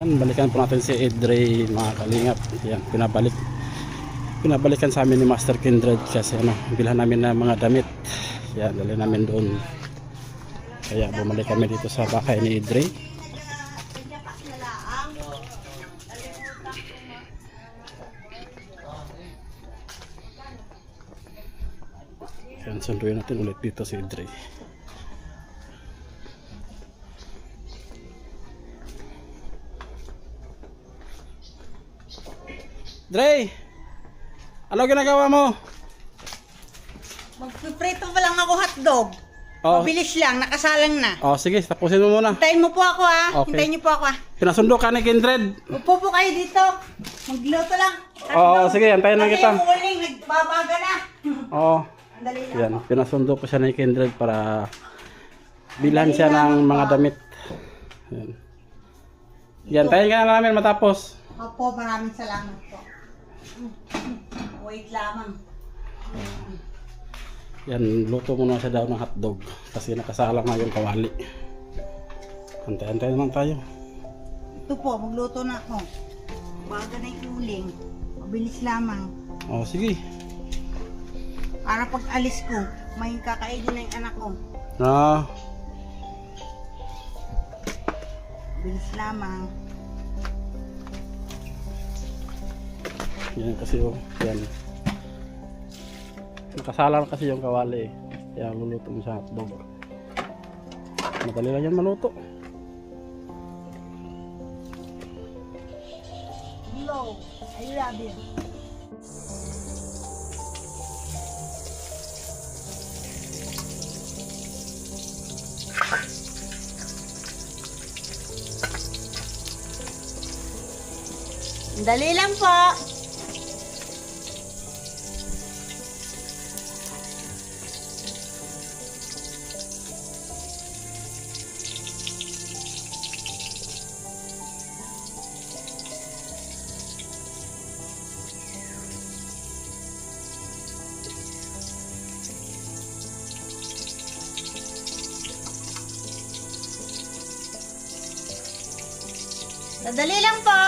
Balikan po natin si Edre, mga kalingap. Yan, pinabalikan sa amin ni Master Kindred kasi bilhan namin ng mga damit. Yan, dali namin doon. Kaya bumalik kami dito sa bahay ni Edre. Yan, sunduin natin ulit dito si Edre. Dre, ano ginagawa mo? Magpiprito pa lang ako hotdog. Oh. Mabilis lang, nakasalang na. Oh, sige, tapusin mo muna. Hintayin mo po ako Okay. Hintayin niyo po ako Pinasundo ka ni Kindred. Upo po kayo dito. Magluto lang. Oo, sige, antayin lang kita. Kasi yung uling, nagbabaga na. Oo. Andali lang. Yan, pinasundo ko siya ni Kindred para bilhan siya ng mga damit. Yan. Yan, tayo ka na namin matapos. Opo, maraming salamat po. Wait lamang. Yan, luto muna siya daw ng hotdog kasi nakasalang na yung kawali. Antay-antay naman tayo. Ito po, magluto na ako. Baga na yung uling. Mabilis lamang. Oh, sige. Para pag alis ko, may kakainin na yung anak ko. Ah, Mabilis lamang. yan kasi oh, yan. Nakasalang kasi yung kawali eh. Kaya luluto mo sa hotdog. Madali lang yan maluto. Hello, I love you. Dali lang po. Dali lang po.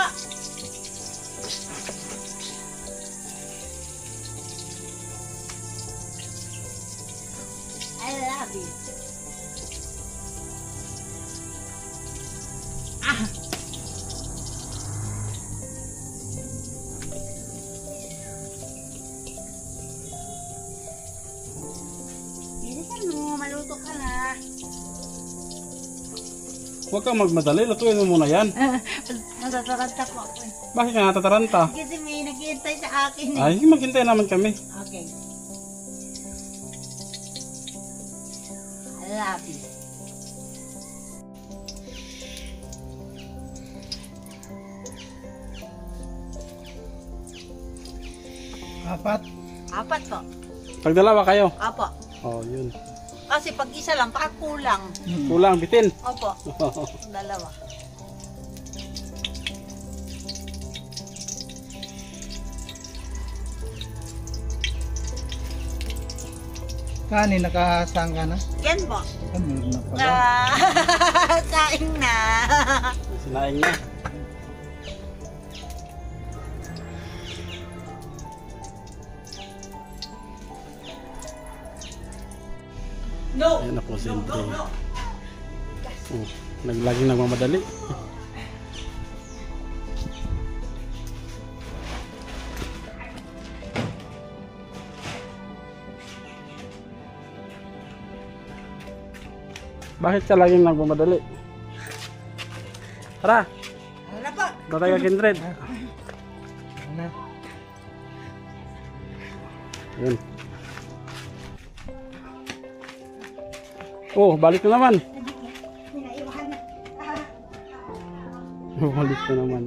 I love you. Ah. Bilisan mo, maluto ka na. Huwag kang magmadali, lutuin mo muna yan. Natataranta po ako eh. Bakit ka natataranta? Kasi may naghihintay sa akin eh. Ay, maghintay naman kami. Okay. I love you. Apat po. Pag dalawa kayo. Apo. Oh, yun. Kasi pag isa lang, baka kulang. Kulang, bitin. Opo. Dalawa. Kanin, nakasang ka na? Yan po. Ano na pala? Kain na. Sinaing niya. No. Ayan ako si Andre. Oh, laging nagmamadali. Bakit ka laging nagmamadali? Tara, Wala po. tatay ka Kindred. Ano? Yun. Oh, balik na naman. Pinaiwahan na. Balik na naman.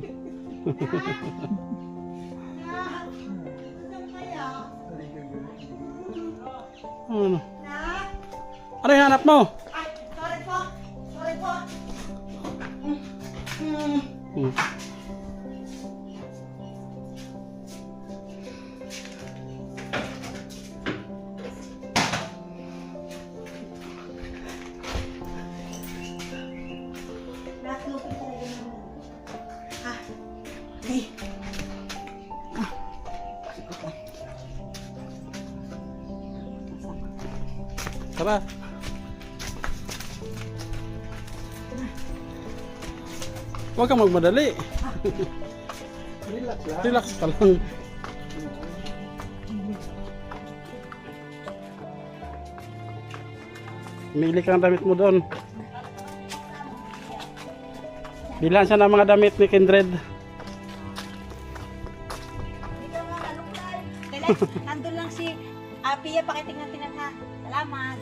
Ano? Ano yung hanap mo? Ay, sorry po. Sorry po. Hmm. Okay. Tara. Huwag kang magmadali. Relax lang. Relax ka lang. Mili ka ng damit mo doon. Bilan siya ng mga damit ni Kindred. Nandun lang si Pia, pakitingnan natin ha. Salamat.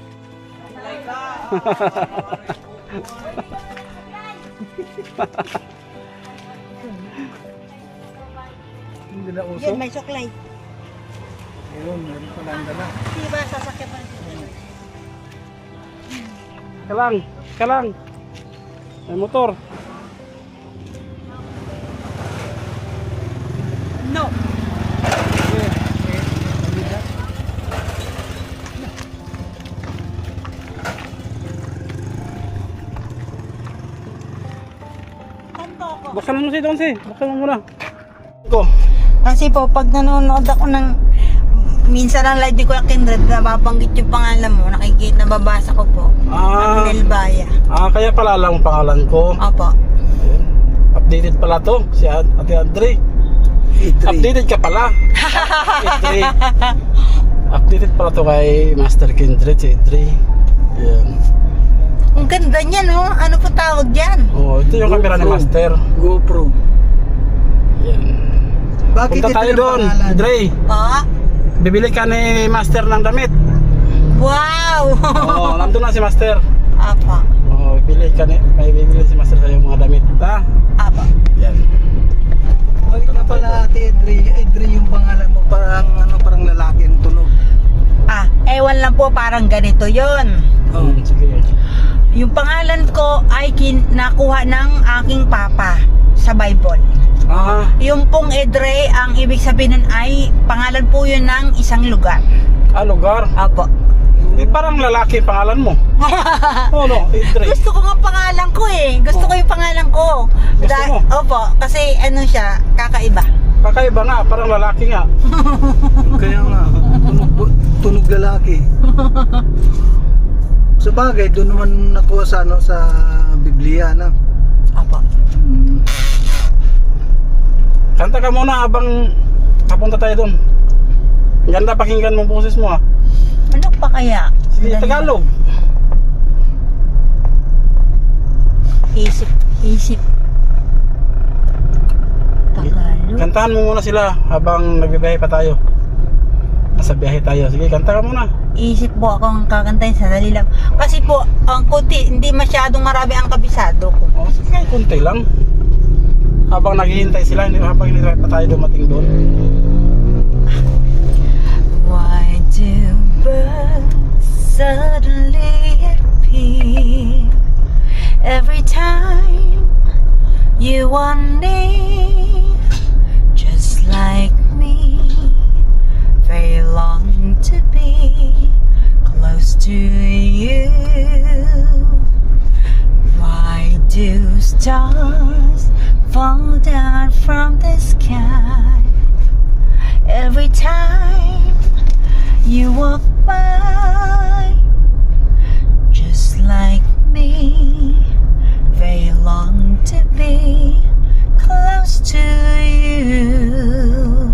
Hindi na uso. Yan, may suklay. Ayun, meron pa lang dala. Di ba, sasakyan pa rin. Kalang, kalang. May motor. No. Kanto ako. Buksan mo si Donsi. Buksan mo muna. Go. Kasi po, pag nanonood ako ng minsan ang live ni Kuya Kindred, nababanggit yung pangalan mo, nakikita, nababasa ko po. Ah, Nelbaya. kaya pala alam ang pangalan ko. Opo. Ayun. Updated pala to, si Ate Andre. Updated ka pala. Idri. Updated pala to kay Master Kindred, si Idri. Yan. Ang ganda niya, no? Ano po tawag dyan? Oh, ito yung camera ni Master. GoPro. Yan. Bakit Punta ito tayo yung doon, pangalan? Idri. Oh? Bibili ka ni Master ng damit. Wow! Oo, nandun na si Master. Apa. Oo, may bibili si Master sa'yo mga damit. Ha? Apa. Yan. Bakit na pala Ate Edri? Edri yung pangalan mo, parang parang lalaki ang tunog. Ewan lang po, parang ganito yon. Oh. Sige. Yung pangalan ko ay nakuha ng aking papa sa Bible. Yung pong Edre, ang ibig sabihin nun ay pangalan po yun ng isang lugar. Lugar. Apo. Parang lalaki pangalan mo. Oh no, Idri. Gusto ko nga pangalan ko eh. Gusto ko yung pangalan ko. Gusto mo? Opo, kasi ano siya, kakaiba. Kakaiba nga, parang lalaki nga. Kaya nga, tunog lalaki. Sa bagay, doon naman nakuha sa, sa Biblia na. Opo. Kanta ka muna habang papunta tayo doon. Ganda pakinggan mo boses mo ha. Ano pa kaya? Sige, Tagalog. Isip. Tagalog. Kantahan mo muna sila habang nagbibiyahe pa tayo. Nasa biyahe tayo. Sige, kanta ka muna. Isip po akong kakantayin, sadali lang. Kasi po, ang kunti, hindi masyadong marami ang kabisado ko. Oh, sige, kunti lang. Habang naghihintay sila, habang hindi pa tayo dumating doon. Why do birds suddenly appear every time you are near? Just like me, they long to be close to you. Why do stars fall down from the sky every time you walk by? Just like me, they long to be close to you.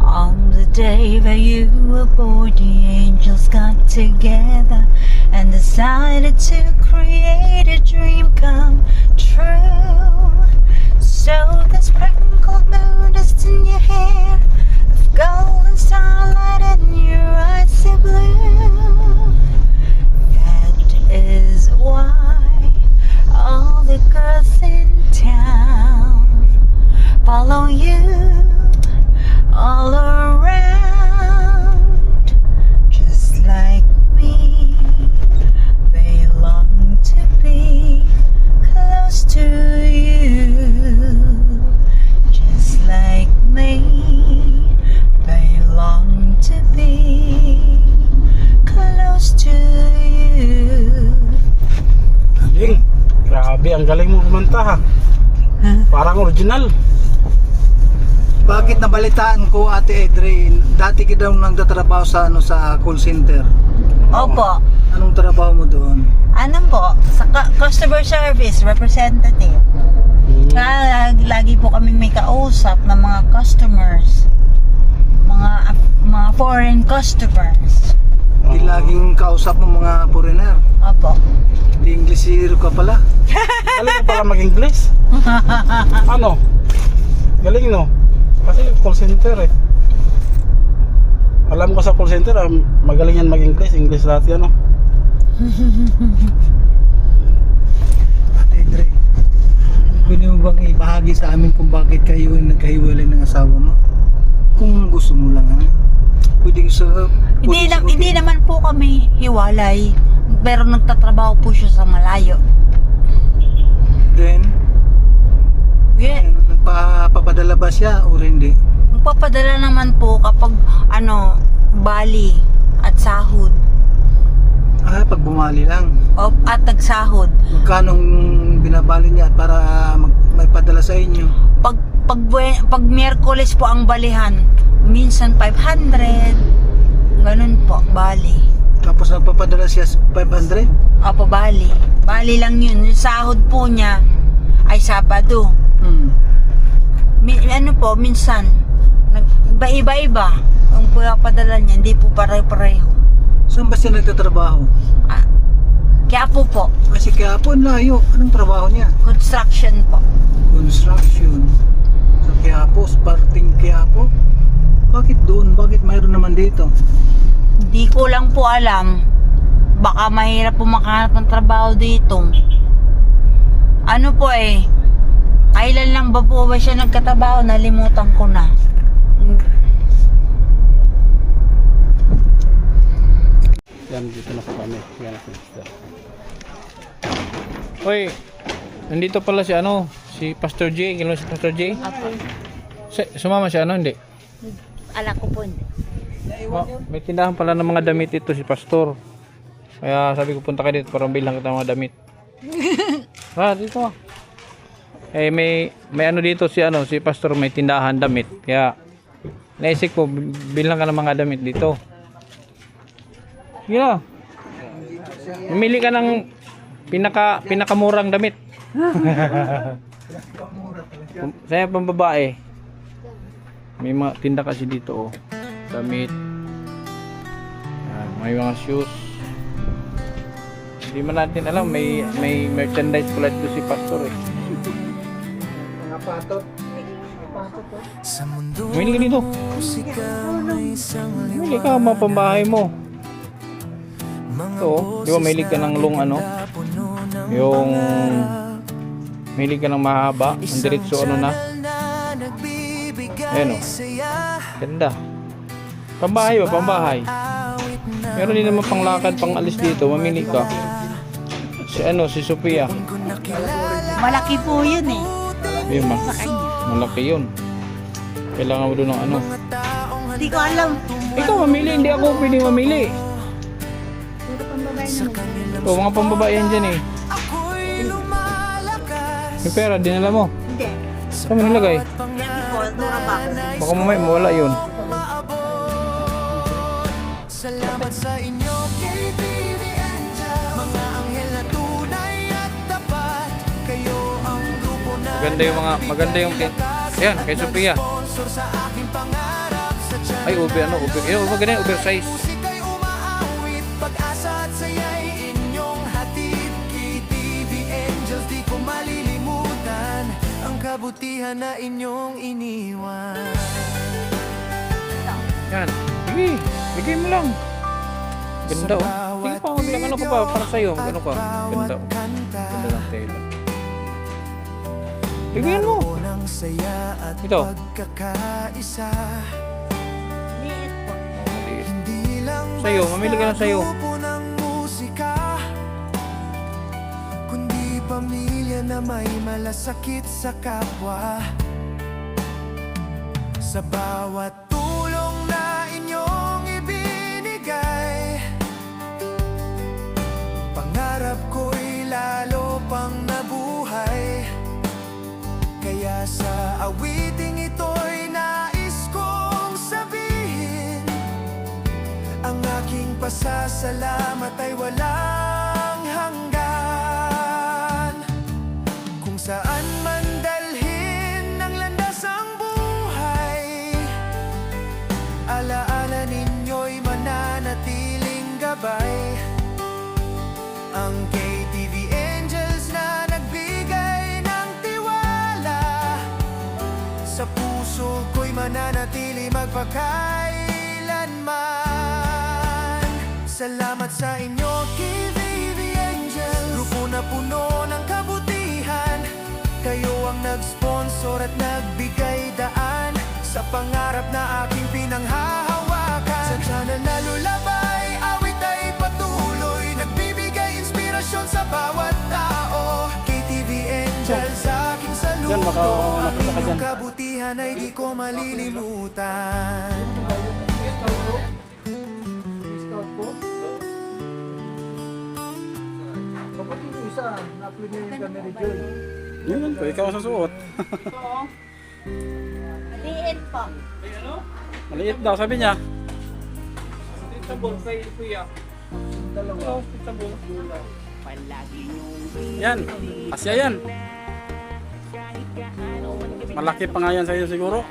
On the day that you were born, the angels got together and decided to create a dream come true. So the sprinkled moon dust in your hair, of golden starlight and your eyes so blue. That is why all the girls in town follow you all around. Just like me, they long to be close to you. Just like me, they long to be close to you. Galing. Grabe, ang galing mo kumanta ha. Parang original. Bakit nabalitaan ko, Ate Edre, dati ka daw nagtatrabaho sa sa call center. Opo. Anong trabaho mo doon? Ano po? Sa customer service representative. Kaya lagi po kami may kausap ng mga customers. Mga foreign customers. Di laging kausap mo mga foreigner. Opo. Di Englishero ka pala. Galing ka pala mag-English? Ano? Galing no? Kasi call center eh. Alam ko sa call center, magaling yan mag-English. English lahat yan no? Ate Edre, pwede mo bang ibahagi sa amin kung bakit kayo ay nagkahiwalay ng asawa mo? Kung gusto mo lang, ha? Pwede sa... Hindi naman po kami hiwalay. Pero nagtatrabaho po siya sa malayo. Then, Yeah. nagpapadala ba siya o hindi? Magpapadala naman po kapag bali at sahod. Pag bumali lang. At nagsahod. Magkano binabali niya para may padala sa inyo? Pag Miyerkules po ang balihan, minsan 500. Ganun po, bali. Tapos nagpapadala siya 500? Opo, bali. Bali lang yun. Yung sahod po niya ay Sabado. Ano po, minsan iba-iba yung pinapadala niya, hindi po pare-pareho. Saan ba siya nagtatrabaho? Kaya po, Kasi kaya po layo. Anong trabaho niya? construction po. Construction. Sa Quiapo, Sparting Quiapo. Bakit doon? Bakit mayroon naman dito? Hindi ko lang po alam. Baka mahirap po makahanap ng trabaho dito. Ano po kailan lang ba po siya nagkatabaho? Nalimutan ko na. Yan, dito na po kami. Yan ako mister. Hoy, nandito pala si Pastor J. Kailan si Pastor J? Apo, Sumama siya, hindi? ala ko po. May tindahan pala ng mga damit ito si Pastor. Kaya sabi ko punta ka dito para bilang kita ng mga damit. Dito. May dito si Pastor, may tindahan damit. Kaya naisip ko bilang ka ng mga damit dito. Sige na. Mamili ka ng pinakamurang damit. Saya pambabae. May mga tinda kasi dito damit. May mga shoes. Hindi man natin alam, may merchandise pala dito si Pastor Mga patot. Mamili ka dito. Mamili ka mga pambahay mo. Ito, di ba mahilig ka ng yung mahilig ka ng mahaba, ang diretso na. Ayan ganda. Pambahay ba? Pambahay. Meron din naman panglakad, pang alis dito, mamili ka. Si Sophia. Malaki po yun Ayun malaki yun. Kailangan mo doon ng Hindi ko alam. Ikaw mamili, hindi ako pwedeng mamili. Mga pambabae yan dyan May pera, dinala mo. Hindi. Saan mo nilagay? Baka mamaya mawala yun. Salamat sa inyo, KTVN. Mga anghel na tunay at tapat. Kayo ang grupo na Maganda yung Ayan, kay Sophia. sponsor sa aking pangarap sa tiyan. Ay, ganyan, oversize. Musika'y umaawit, pag-asa at saya'y inyong hatid. KTV Angels, di ko malilimutan ang kabutihan na inyong iniwan. Yan. Sige, bigay mo lang. Ganda Sige pa, magbilang ka pa para sa'yo. Ganda Ganda ng tela. Bigyan mo. Ng saya at Ito. pagkakaisa. Liit po. Maliit. Hindi lang Sa'yo, mamili ka na sa'yo. grupo ng musika, kundi pamilya na may malasakit sa kapwa. Sa bawat tulong na inyong ibinigay, pangarap ko'y lalo pang nabuhay. Kaya sa awiting ito'y na pasasalamat ay walang hanggan. Kung saan man dalhin ng landas ang buhay, alaala ninyo'y mananatiling gabay. Ang KTV Angels na nagbigay ng tiwala, sa puso ko'y mananatili magpakailanman. Salamat sa inyo, KTV Angels, grupo na puno ng kabutihan. Kayo ang nag-sponsor at nagbigay daan sa pangarap na aking pinanghahawakan. Sa channel na lulabay, awit ay patuloy, nagbibigay inspirasyon sa bawat tao. KTV Angels, aking Diyan, baka saludo. Ang nakita ka inyong dyan. kabutihan ay di ko malilimutan. Kapatid yung isa, na-upload niya yung camera dyan. Yun po, ikaw ang susuot. Liit po. Maliit daw, sabi niya. Yan, asya yan. Malaki pa nga yan sa iyo siguro.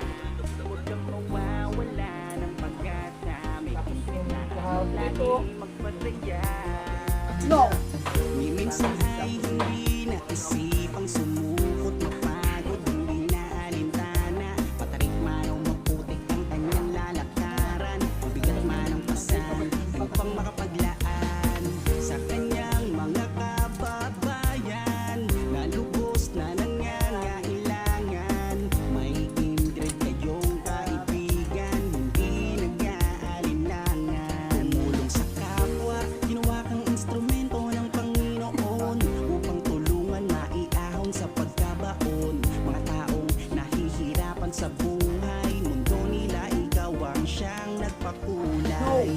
Minsan ay hindi naisipang sumukot, mapagod, hindi na alintana. Patarik man o maputik ang kanyang lalakaran, mabigat man ang pasan upang makapaglaan sa kanyang mga kababayan na lubos na nangangailangan. May kindred kayong kaibigan, hindi nag-aalinlangan. Tumulong sa kapwa, ginawa kang instrumento ng Panginoon upang tulungan maiahon sa pagkabaon. Mga taong nahihirapan sa buhay, mundo nila ikaw ang siyang nagpakulay.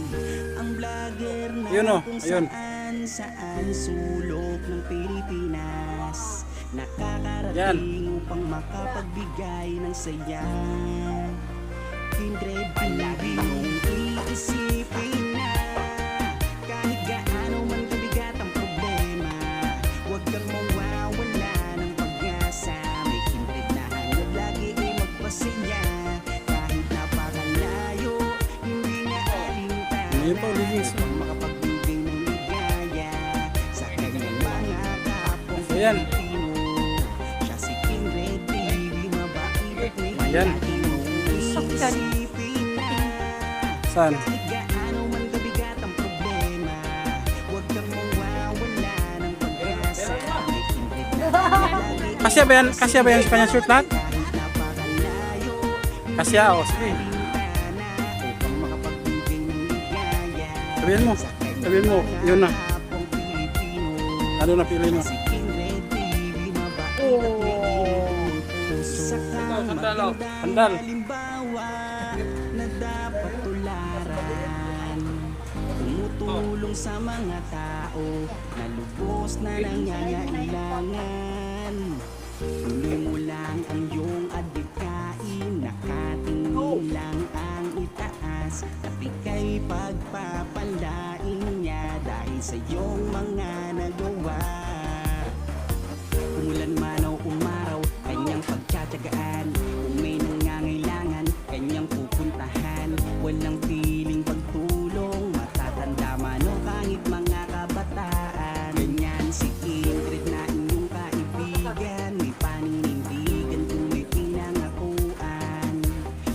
Ang vlogger na Yun, oh, kung ayun. saan sulok ng Pilipinas, nakakarating Yan. upang makapagbigay ng saya. Kindred palagi mong iisipin na kahit gaano man kabigat ang problema, huwag kang mawawala ng pag-asa. May kindred na hangad lagi ay magpasaya, kahit napakalayo, hindi niya alintana. Ngayon pa, uligis. Upang makapagbigay ng ligaya sa kanyang mga kapong Ayan. Pilipino. Siya si Kindred TV, mabait at may Ayan. lagi mong iisipin na Saan? kahit gaano man kabigat ang problema, huwag kang mawawala ng pag-asa. May kindred na lagi Kasya ba yan? Kasya ba yan sa kanyang shirt lahat? kahit napakalayo, Kasya, o sige. alintana upang makapagbigay ng ligaya Sabihin mo. sa kanyang Sabihin mo, yun na. kapong Pilipino. Ano na pili mo? Si Kindred TV, mabait at may puso. Sa Sandal. magandang halimbawa na dapat tularan. Tumutulong sa mga tao na lubos na nangangailangan. Tuloy mo lang ang iyong adikain, nakatingin lang ang itaas, at ika'y pagpapalain niya dahil sa iyong mga nagawa. Umulan man o umaraw, kanyang pagtsatsagaan. Kung may nangangailangan, kanyang pupuntahan. Walang piling pagtulong, matatanda man o kahit mga kabataan. Ganyan si Kindred na inyong kaibigan, may paninindigan kung may pinangakuan.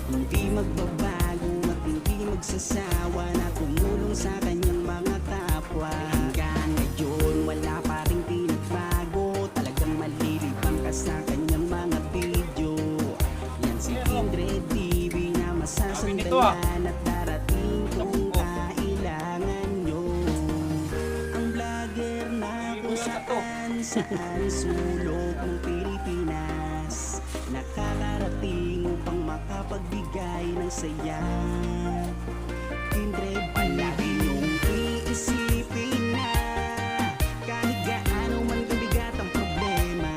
Hindi magbabago at hindi magsasawa na tumulong sa kanyang mga kapwa. Hanggang ngayon wala pa rin pinagbago, talagang malilibang ka sa kanyang mga video. Yan si Kindred TV na masasandalan at darating kung kailangan nyo. Ang vlogger na kung saan sulok ng Pilipinas, nakakarating upang makapagbigay ng saya. Kindred palagi yung iisipin na kahit gaano man kabigat ang problema,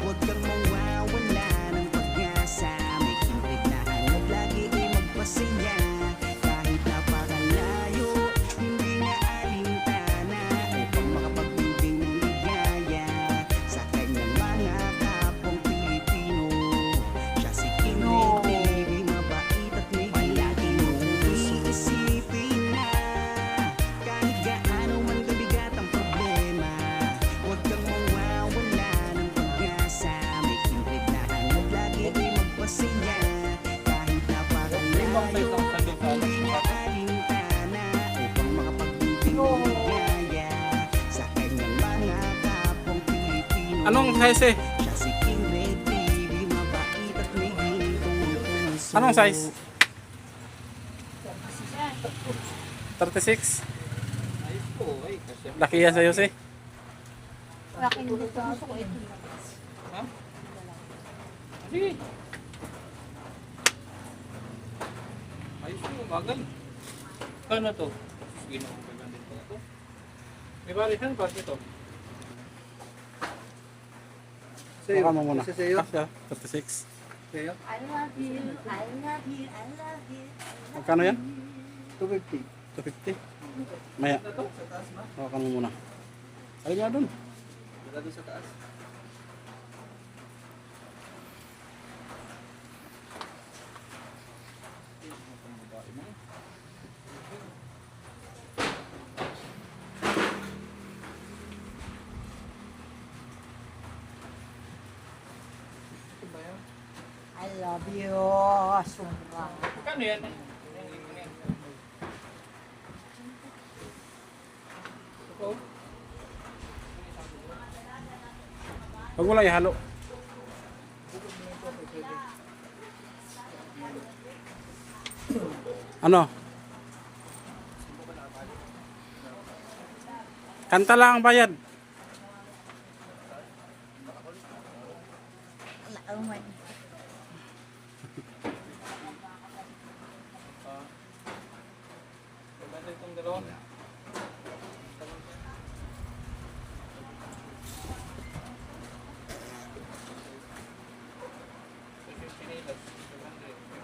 huwag kang mawawala ng pag-asa. May kindred na hanap lagi ay magpasaya, kahit napakalayo, hindi bang size ng sandal sa alintana upang makapagbibigay ligaya sa kanyang mga kapwang Pilipino. Anong size eh? Siya si King Red TV, mabait at may gintong puso. Anong size? 36? Laki yan sa'yo, si. Akin dito. Gusto ko ito. Ha? Sige. Ayos mo, bagay. Kano to? Sige na, magagandit ko na to. May balikan pa ito. Sa'yo. Baka mo muna. Isa sa'yo. Kasya, 36. Sa'yo. I love you, I love you, I love you. Magkano yan? 250. 250. Maya. Baka mo muna. Ay nga dun. Wala doon sa taas. I love you. Sobra. Kano yan? Huwag mo lang ihalo. Ano? Kanta lang ang bayad. Oh my. Maganda itong dalawa.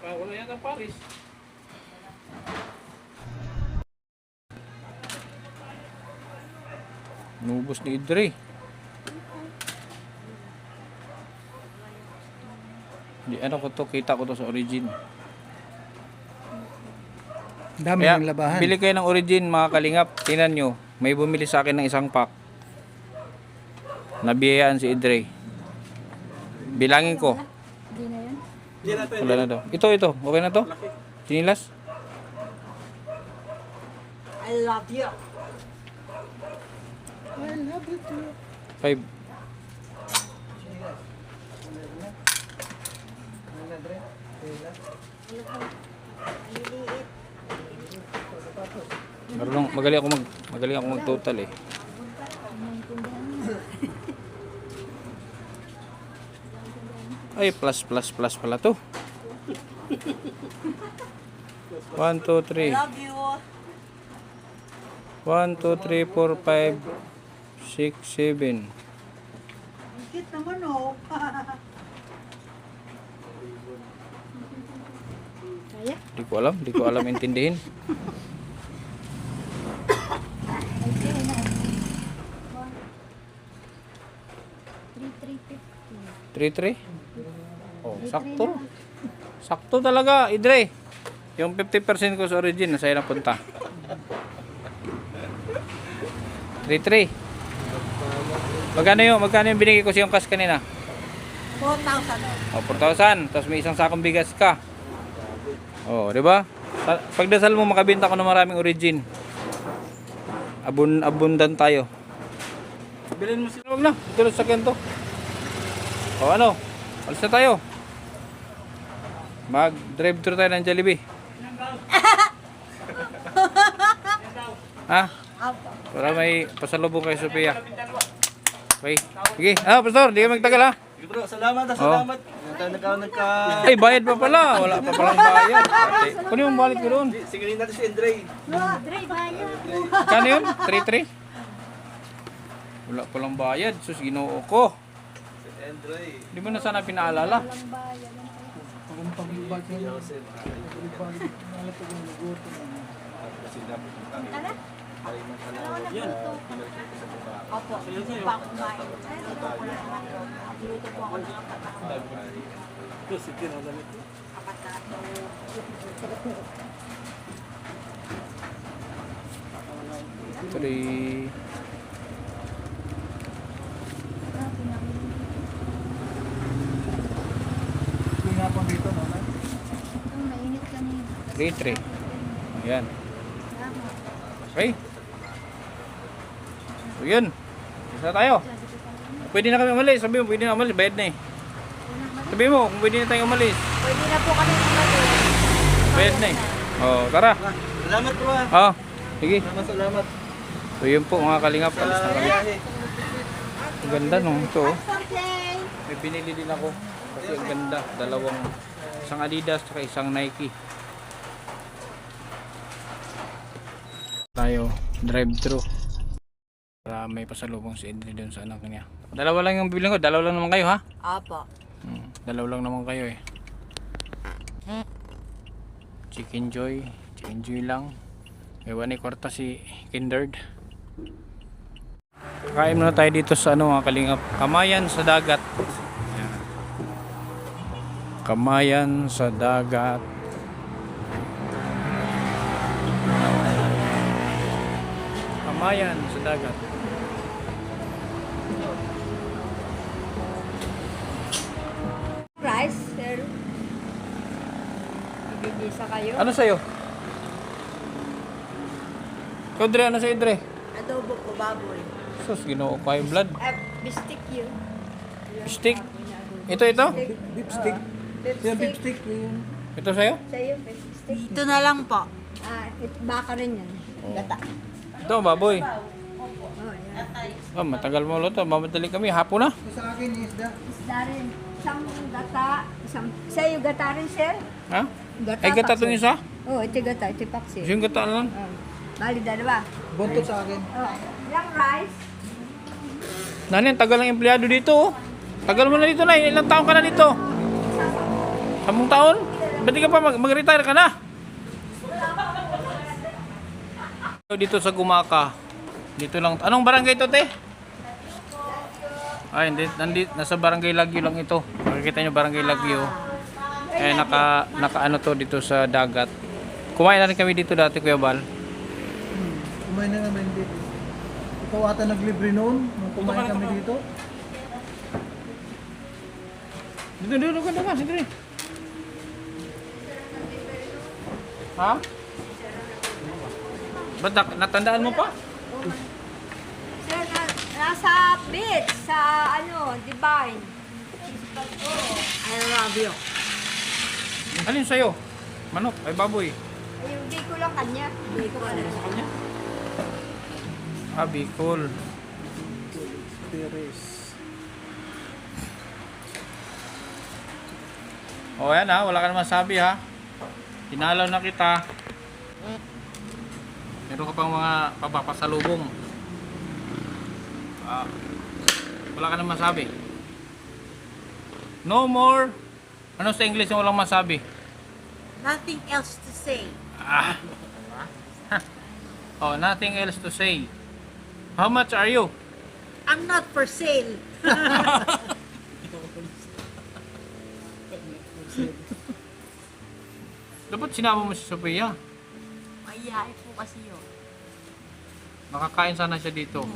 Wala yan ang Paris. Nubos ni Idre. Di ano ko to, kita ko to sa origin. Dami Kaya ng labahan. bili kayo ng origin mga kalingap. Tingnan nyo, may bumili sa akin ng isang pack. Nabiyayaan si Idre. Bilangin ko. Hindi na yun. Wala na daw. Ito. Okay na to? Sinilas? I love you. 5. Magaling ako mag total eh. Ay, plus pala to. 1, 2, 3. Love you. 1, 2, 3, 4, 5, 6, 7. Cute naman oh. Kaya? Di ko alam intindihin. Okay na. 3,350. 3, 3. Oh, sakto. Sakto talaga, Idre. Yung 50% ko sa origin, nasa na punta. 3-3. Magkano yung binigay ko sa yung cash kanina? 4,000. O, 4,000. Tapos may isang sakong bigas ka. O, di ba? Pagdasal mo, makabenta ko ng maraming origin. Abundan tayo. Bilhin mo sila. Huwag na. Ito na sa sakyan to. O, ano? Alis na tayo. Mag-drive thru tayo ng Jollibee. Ha? Para may pasalubong kay Sophia. Okay. Sige. Pastor, di ka magtagal ha. Bro, salamat. Salamat. Ay, bayad pa pala. Wala pa palang bayad. Kunin yung wallet ko doon. Sige natin si Andre. Dre, bayan. Kano yun? 3-3? Wala palang bayad. Sus, ginoo ko. Andre. Di mo na sana pinaalala. Opo, hindi pa ako kumain. Luto ko lang naman. Luto po ako ng patato. Three. Pinapang dito, no? Ito, mainit kanina. 3-3. Ayan. Okay. So yun. Isa tayo. Pwede na kami umalis. Sabi mo, pwede na umalis. Bayad na eh. Sabi mo, kung pwede na tayo umalis. Pwede na po kami umalis. Bayad na eh. Oh, tara. Salamat bro ah. Oh, sige. Salamat. So yun po mga kalingap. Alis na kami. Ang ganda nung ito. Oh. May binili din ako. Kasi ang ganda. Dalawang. Isang Adidas at isang Nike. Tayo drive-thru. Para may pasalubong si Edri doon sa anak niya. Dalawa lang yung bibiling ko. Dalawa lang naman kayo ha? Apo. Dalawa lang naman kayo eh. Chicken Joy. Chicken Joy lang. May 1/4 si Kindred. Kain muna tayo dito sa ano mga kalingap. Kamayan sa dagat. Ayan. Kamayan sa dagat. Kamayan sa dagat. Rice, sir. Ibigisa kayo. Ano sa'yo? Ikaw Dre, ano sa'yo Dre? Adobo po, baboy. Sus, ginoo ko yung blood. Bistik yun. Stick. Ito. Beef stick. Yung beef stick. Ito sa'yo? Sa'yo, bistik. Dito na lang po. Baka rin yan. Gata. Ito, baboy. Oh, yan. Oh, matagal mo luto. Mamadali kami. Hapon na. Sa akin isda. Isda rin. Isang gata. Sa'yo, gata rin, sir. Ha? Gata, Ay, gata itong isa? Oo, ito gata. Ito paksi. Yung gata lang. Bali, dalawa. Buntot sa akin. Yung rice. Nani, ang tagal ng empleyado dito. Oh. Tagal mo na dito na. Ilang taon ka na dito? 10 taon? Ba't di ka pa mag-retire ka na? Dito sa Gumaka. Dito lang. Anong barangay ito, te? Ay, nandito, nasa barangay Lagyo lang ito. Makikita nyo barangay Lagyo. Eh, naka ano to dito sa dagat. Kumain na rin kami dito dati, Kuya Bal. Kumain na naman dito. Ikaw ata naglibre noon nung kumain kami dito. Dito, ganda ka, sige. Ha? Ba't natandaan mo pa? Sir, nasa beach, sa Divine. I love you. Alin sa'yo? Manok, ay baboy. Ayun, di ko lang kanya. Di ko lang. Ah, Bicol. Perez. O yan ha, wala ka naman sabi ha. Tinalaw na kita. Meron ka pang mga papasalubong. Wala ka naman sabi. No more. Ano sa English yung walang masabi? Nothing else to say. Oh, nothing else to say. How much are you? I'm not for sale. Dapat sinama mo si Sophia. Mayayain po kasi yun. Nakakain sana siya dito.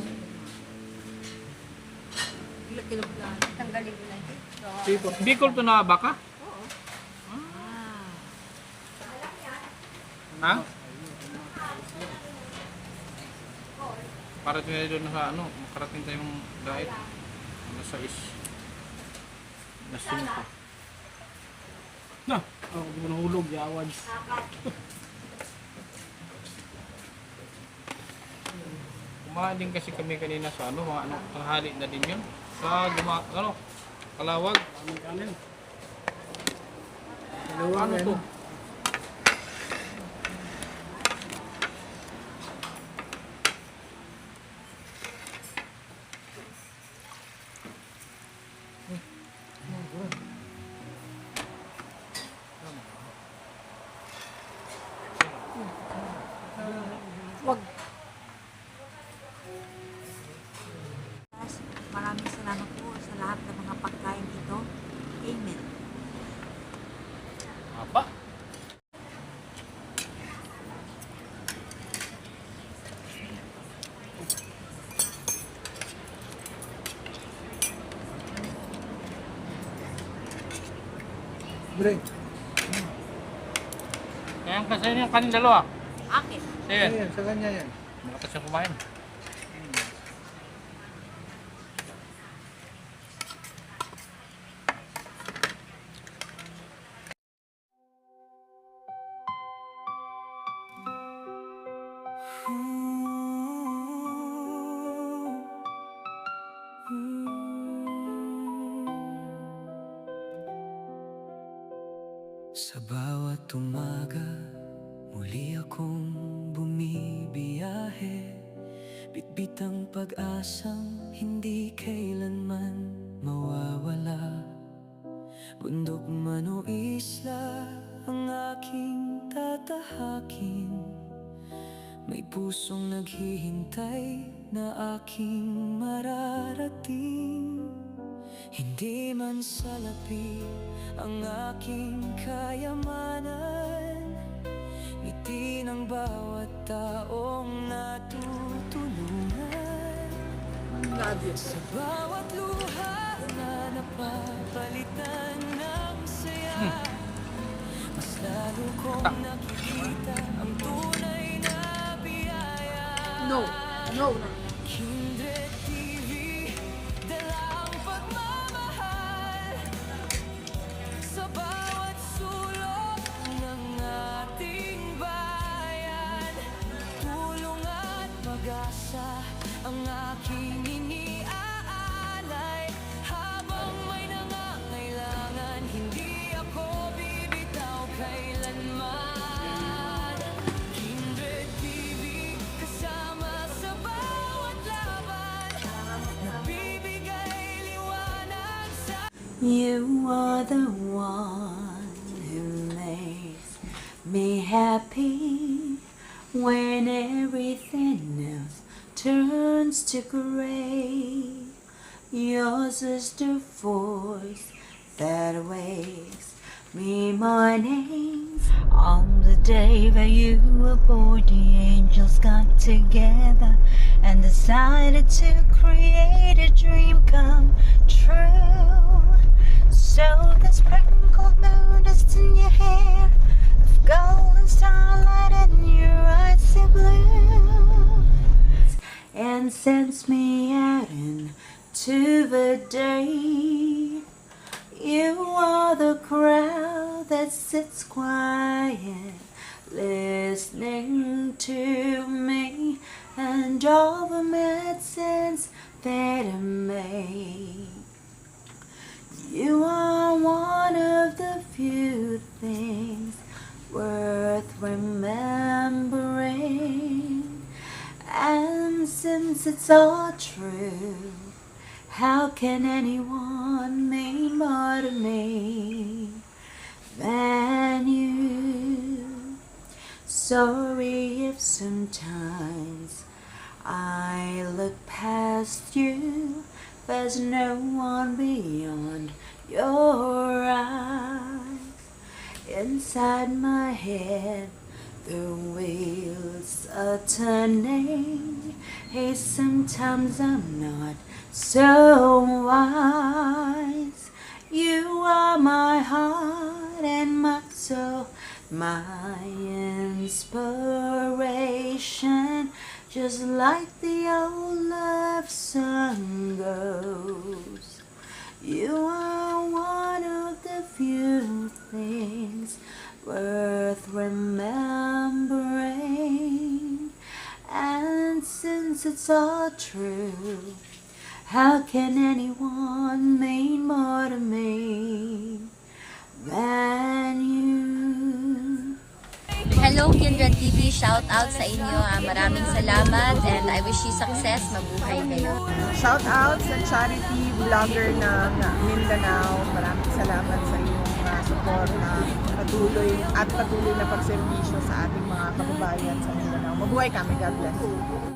Kilog lang. Tanggalin ko lang. Bicol to na baka? Oo. Ha? Parating tayo doon sa ano, makarating tayong diet. Nasa Nasa 5. Na, ako di mo nahulog, yawad. Kumain din kasi kami kanina sa ano, mga ano, tanghali na din yun. Sa Kalawag. Kanin. Ano to? Maraming salamat po sa lahat ng mga pagkain dito. Amen. Apa? Bre, Kaya kasi yung kanin dalawa. Akin. Sige. Ayan, sa kanya yan. Makatas yung kumain. Sa bawat umaga, muli akong bumibiyahe. Bitbit ang pag-asang hindi kailanman mawawala. Bundok man o isla ang aking tatahakin. May pusong naghihintay na aking mararating. Hindi man salapi ang aking kayamanan, ngiti ng bawat taong natutulungan. Sa bawat luha na napapalitan ng saya, mas lalo kong nakikita ang tunay na biyaya. Kindred TV, dala ang pagmamahal sa bawat sulok ng ating bayan. Tulong at pag-asa ang aking iniaalay. Habang may nangangailangan, hindi ako bibitaw kailanman. Kindred TV, kasama sa bawat laban, nagbibigay liwanag sa You are the one who makes me happy when everything else turns to gray. Yours is the voice that wakes me mornings. On the day that you were born, the angels got together and decided to create a dream come true. So the sprinkled moon dust in your hair, of golden starlight and your eyes so blue, and sends me out into the day. You are the crowd that sits quiet, listening to me and all the medicines that I make. You are one of the few things worth remembering. And since it's all true, how can anyone mean more to me than you? Sorry if sometimes I look past you. There's no one beyond your eyes. Inside my head, the wheels are turning. Hey, sometimes I'm not so wise. You are my heart and my soul, my inspiration. Just like the old love song goes. You are one of the few things worth remembering. And since it's all true, how can anyone mean more to me than you? Hello Kindred TV, shout out sa inyo. Maraming salamat and I wish you success. Mabuhay kayo. Shout out sa charity vlogger ng Mindanao. Maraming salamat sa iyong support na patuloy na pagserbisyo sa ating mga kababayan sa Mindanao. Mabuhay kami. God bless.